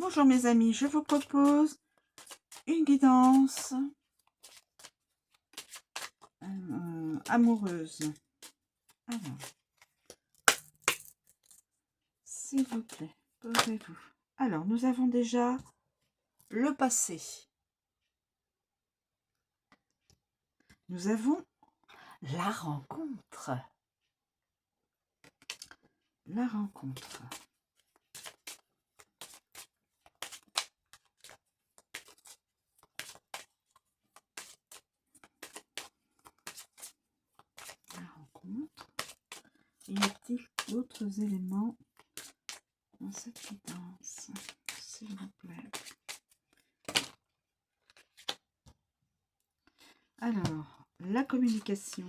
Bonjour mes amis, je vous propose une guidance amoureuse. Alors, s'il vous plaît, posez-vous. Alors, nous avons déjà le passé. Nous avons la rencontre. La rencontre. La rencontre. Y a-t-il d'autres éléments dans cette guidance, s'il vous plaît? Alors, la communication.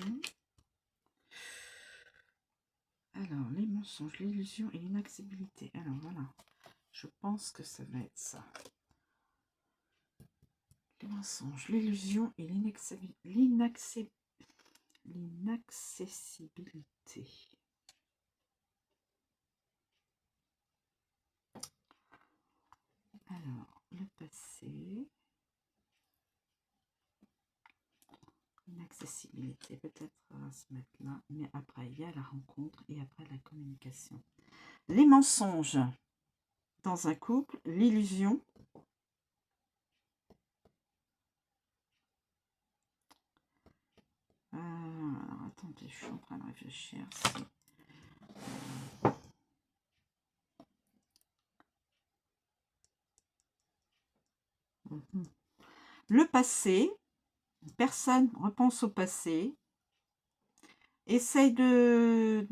Alors, les mensonges, l'illusion et l'inaccessibilité. Alors, voilà. Je pense que ça va être ça. Les mensonges, l'illusion et l'inaccessibilité. Alors, le passé. L'inaccessibilité, peut-être on va se mettre là. Mais après, il y a la rencontre et après la communication. Les mensonges dans un couple, l'illusion. Alors, attendez, je suis en train de réfléchir. Le passé, personne repense au passé, essaye de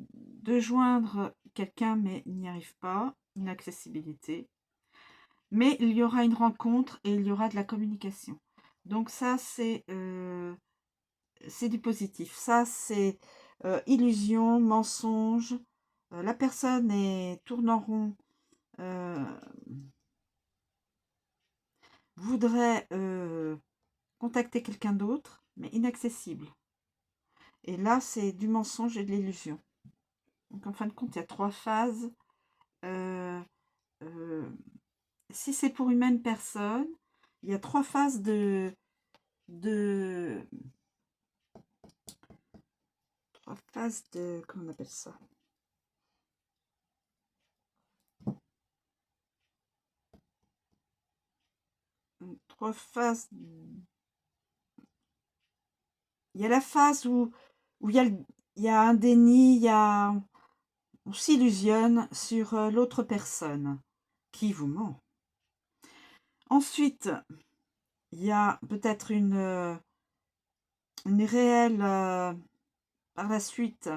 joindre quelqu'un mais n'y arrive pas, inaccessibilité. Mais il y aura une rencontre et il y aura de la communication. Donc ça, c'est du positif. Ça, c'est illusion, mensonge. La personne tourne en rond, voudrait contacter quelqu'un d'autre, mais inaccessible. Et là, c'est du mensonge et de l'illusion. Donc, en fin de compte, il y a 3 phases. Si c'est pour une même personne, il y a 3 phases de 3 phases de... Comment on appelle ça? 3 phases. Il y a la phase où il y a un déni, on s'illusionne sur l'autre personne qui vous ment. Ensuite, il y a peut-être une réelle, par la suite,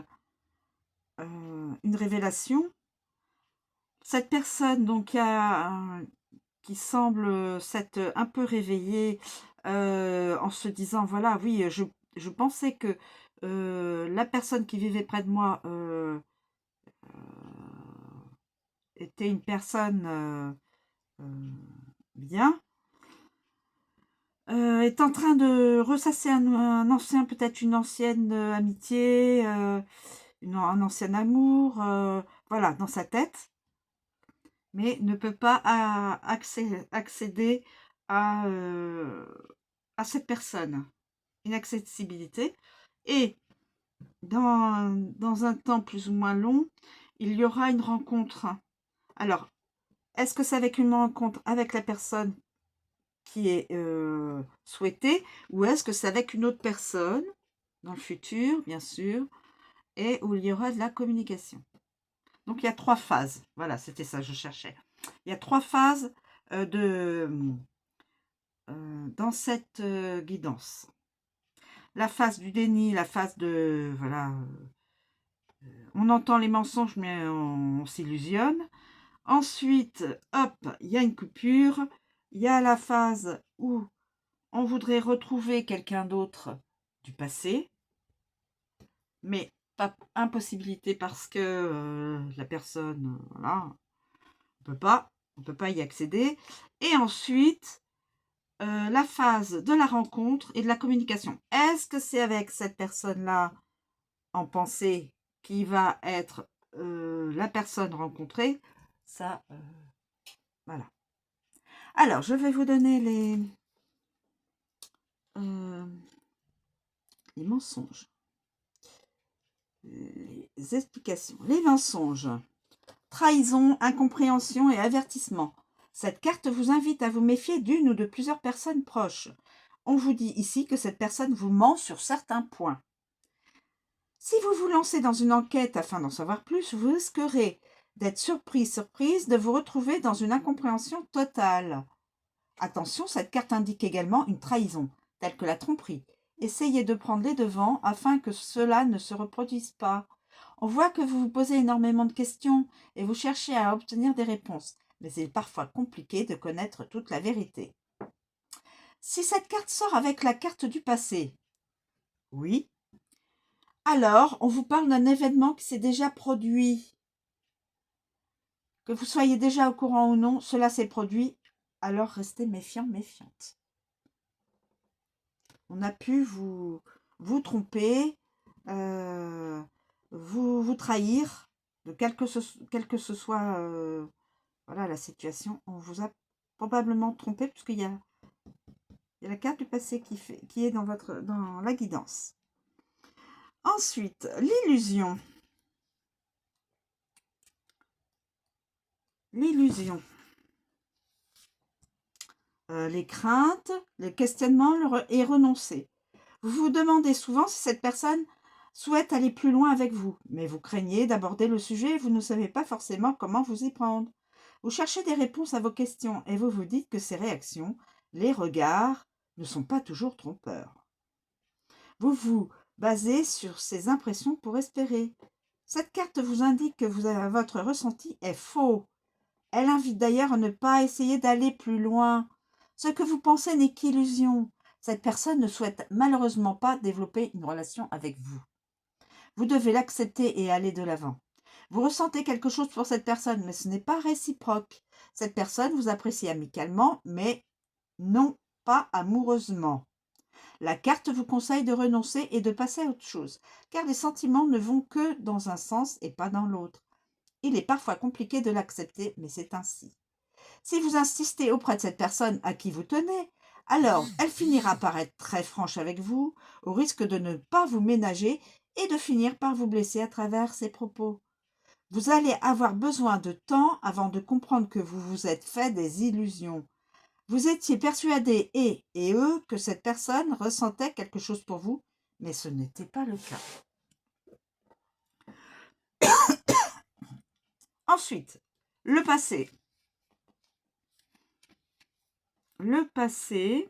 une révélation. Cette personne donc qui semble s'être un peu réveillée en se disant voilà, oui, je pensais que la personne qui vivait près de moi était une personne bien, est en train de ressasser un ancien, peut-être une ancienne amitié, un ancien amour, voilà, dans sa tête, mais ne peut pas accéder à cette personne. Inaccessibilité. Et dans un temps plus ou moins long, il y aura une rencontre. Alors, est-ce que c'est avec une rencontre avec la personne qui est souhaitée, ou est-ce que c'est avec une autre personne, dans le futur, bien sûr, et où il y aura de la communication? Donc, il y a 3 phases. Voilà, c'était ça que je cherchais. Il y a 3 phases dans cette guidance. La phase du déni, la phase de... Voilà, on entend les mensonges, mais on s'illusionne. Ensuite, hop, il y a une coupure. Il y a la phase où on voudrait retrouver quelqu'un d'autre du passé, mais pas impossibilité parce que la personne, voilà, on peut pas y accéder. Et ensuite, la phase de la rencontre et de la communication. Est-ce que c'est avec cette personne-là en pensée qui va être la personne rencontrée? Ça, voilà. Alors, je vais vous donner les mensonges, les explications. Les mensonges, trahison, incompréhension et avertissement. Cette carte vous invite à vous méfier d'une ou de plusieurs personnes proches. On vous dit ici que cette personne vous ment sur certains points. Si vous vous lancez dans une enquête afin d'en savoir plus, vous risquerez d'être surprise de vous retrouver dans une incompréhension totale. Attention, cette carte indique également une trahison, telle que la tromperie. Essayez de prendre les devants afin que cela ne se reproduise pas. On voit que vous vous posez énormément de questions et vous cherchez à obtenir des réponses, mais il est parfois compliqué de connaître toute la vérité. Si cette carte sort avec la carte du passé, oui, alors on vous parle d'un événement qui s'est déjà produit. Que vous soyez déjà au courant ou non, cela s'est produit, alors restez méfiant, méfiante. On a pu vous tromper, vous trahir, de quelle que ce soit voilà, la situation. On vous a probablement trompé, puisqu'il y a la carte du passé qui est dans la guidance. Ensuite, l'illusion. L'illusion. Les craintes, les questionnements et renoncer. Vous vous demandez souvent si cette personne souhaite aller plus loin avec vous, mais vous craignez d'aborder le sujet et vous ne savez pas forcément comment vous y prendre. Vous cherchez des réponses à vos questions et vous vous dites que ces réactions, les regards, ne sont pas toujours trompeurs. Vous vous basez sur ces impressions pour espérer. Cette carte vous indique que votre ressenti est faux. Elle invite d'ailleurs à ne pas essayer d'aller plus loin. Ce que vous pensez n'est qu'illusion. Cette personne ne souhaite malheureusement pas développer une relation avec vous. Vous devez l'accepter et aller de l'avant. Vous ressentez quelque chose pour cette personne, mais ce n'est pas réciproque. Cette personne vous apprécie amicalement, mais non pas amoureusement. La carte vous conseille de renoncer et de passer à autre chose, car les sentiments ne vont que dans un sens et pas dans l'autre. Il est parfois compliqué de l'accepter, mais c'est ainsi. Si vous insistez auprès de cette personne à qui vous tenez, alors elle finira par être très franche avec vous, au risque de ne pas vous ménager et de finir par vous blesser à travers ses propos. Vous allez avoir besoin de temps avant de comprendre que vous vous êtes fait des illusions. Vous étiez persuadé, et eux, que cette personne ressentait quelque chose pour vous, mais ce n'était pas le cas. Ensuite, le passé. Le passé,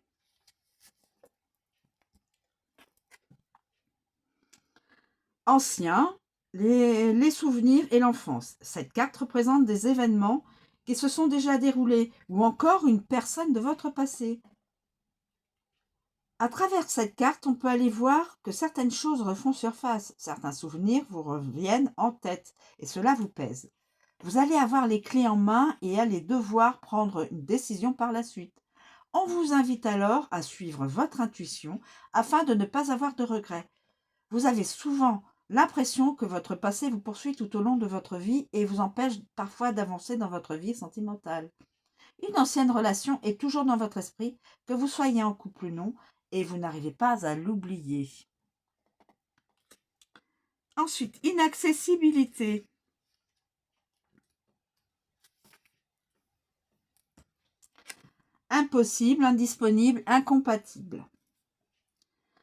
ancien, les souvenirs et l'enfance. Cette carte représente des événements qui se sont déjà déroulés ou encore une personne de votre passé. À travers cette carte, on peut aller voir que certaines choses refont surface, certains souvenirs vous reviennent en tête et cela vous pèse. Vous allez avoir les clés en main et allez devoir prendre une décision par la suite. On vous invite alors à suivre votre intuition afin de ne pas avoir de regrets. Vous avez souvent l'impression que votre passé vous poursuit tout au long de votre vie et vous empêche parfois d'avancer dans votre vie sentimentale. Une ancienne relation est toujours dans votre esprit, que vous soyez en couple ou non, et vous n'arrivez pas à l'oublier. Ensuite, inaccessibilité. Impossible, indisponible, incompatible.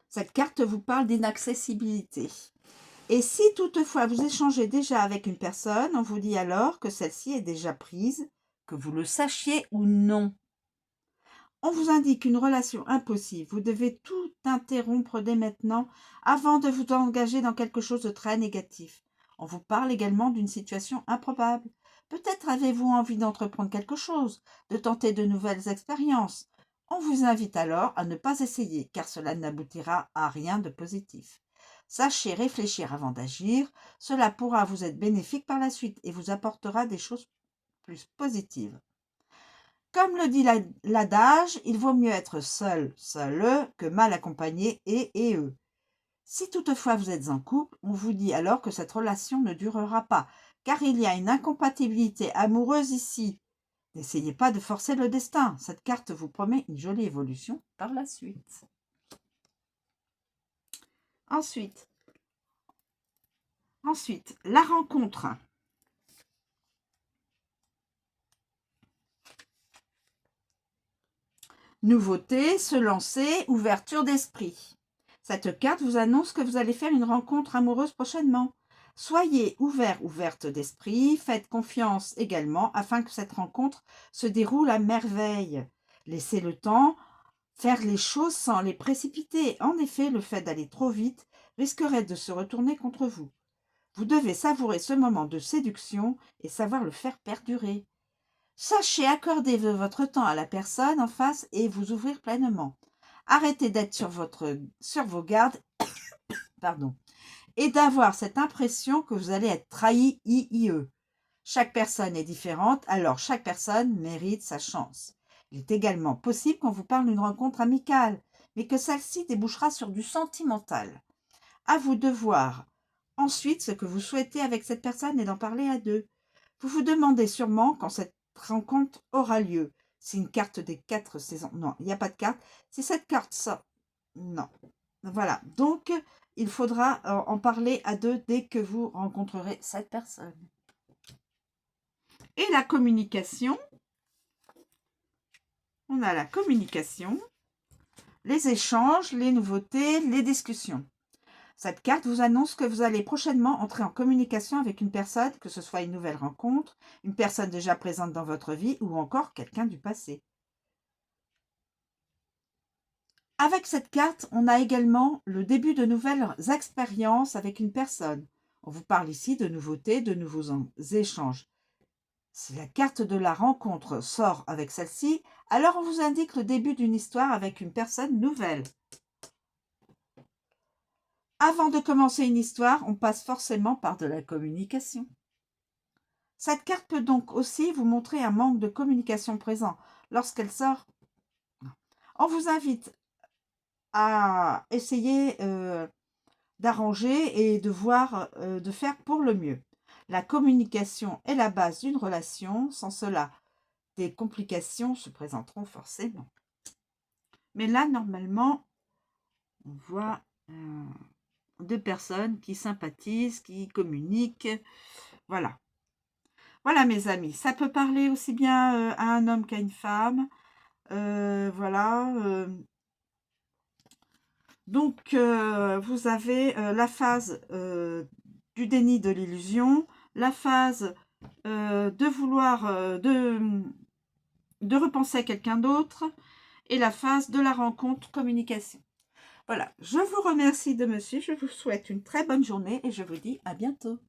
Cette carte vous parle d'inaccessibilité. Et si toutefois vous échangez déjà avec une personne, on vous dit alors que celle-ci est déjà prise, que vous le sachiez ou non. On vous indique une relation impossible. Vous devez tout interrompre dès maintenant avant de vous engager dans quelque chose de très négatif. On vous parle également d'une situation improbable. Peut-être avez-vous envie d'entreprendre quelque chose, de tenter de nouvelles expériences. On vous invite alors à ne pas essayer, car cela n'aboutira à rien de positif. Sachez réfléchir avant d'agir, cela pourra vous être bénéfique par la suite et vous apportera des choses plus positives. Comme le dit l'adage, il vaut mieux être seul, seul, que mal accompagné et eux. Si toutefois vous êtes en couple, on vous dit alors que cette relation ne durera pas, car il y a une incompatibilité amoureuse ici. N'essayez pas de forcer le destin. Cette carte vous promet une jolie évolution par la suite. Ensuite, la rencontre. Nouveauté, se lancer, ouverture d'esprit. Cette carte vous annonce que vous allez faire une rencontre amoureuse prochainement. Soyez ouverte d'esprit, faites confiance également afin que cette rencontre se déroule à merveille. Laissez le temps faire les choses sans les précipiter. En effet, le fait d'aller trop vite risquerait de se retourner contre vous. Vous devez savourer ce moment de séduction et savoir le faire perdurer. Sachez accorder votre temps à la personne en face et vous ouvrir pleinement. Arrêtez d'être sur vos gardes et d'avoir cette impression que vous allez être trahi IE. Chaque personne est différente, alors chaque personne mérite sa chance. Il est également possible qu'on vous parle d'une rencontre amicale, mais que celle-ci débouchera sur du sentimental. À vous de voir ensuite ce que vous souhaitez avec cette personne et d'en parler à deux. Vous vous demandez sûrement quand cette rencontre aura lieu. C'est une carte des 4 saisons. Non, il n'y a pas de carte. C'est cette carte, ça. Non. Voilà. Donc, il faudra en parler à deux dès que vous rencontrerez cette personne. Et la communication. On a la communication, les échanges, les nouveautés, les discussions. Cette carte vous annonce que vous allez prochainement entrer en communication avec une personne, que ce soit une nouvelle rencontre, une personne déjà présente dans votre vie ou encore quelqu'un du passé. Avec cette carte, on a également le début de nouvelles expériences avec une personne. On vous parle ici de nouveautés, de nouveaux échanges. Si la carte de la rencontre sort avec celle-ci, alors on vous indique le début d'une histoire avec une personne nouvelle. Avant de commencer une histoire, on passe forcément par de la communication. Cette carte peut donc aussi vous montrer un manque de communication présent lorsqu'elle sort. On vous invite à essayer d'arranger et de voir, de faire pour le mieux. La communication est la base d'une relation. Sans cela, des complications se présenteront forcément. Mais là, normalement, on voit deux personnes qui sympathisent, qui communiquent. Voilà. Voilà, mes amis. Ça peut parler aussi bien à un homme qu'à une femme. Voilà. Donc, vous avez la phase du déni de l'illusion, la phase de vouloir, de repenser à quelqu'un d'autre et la phase de la rencontre communication. Voilà, je vous remercie de me suivre, je vous souhaite une très bonne journée et je vous dis à bientôt.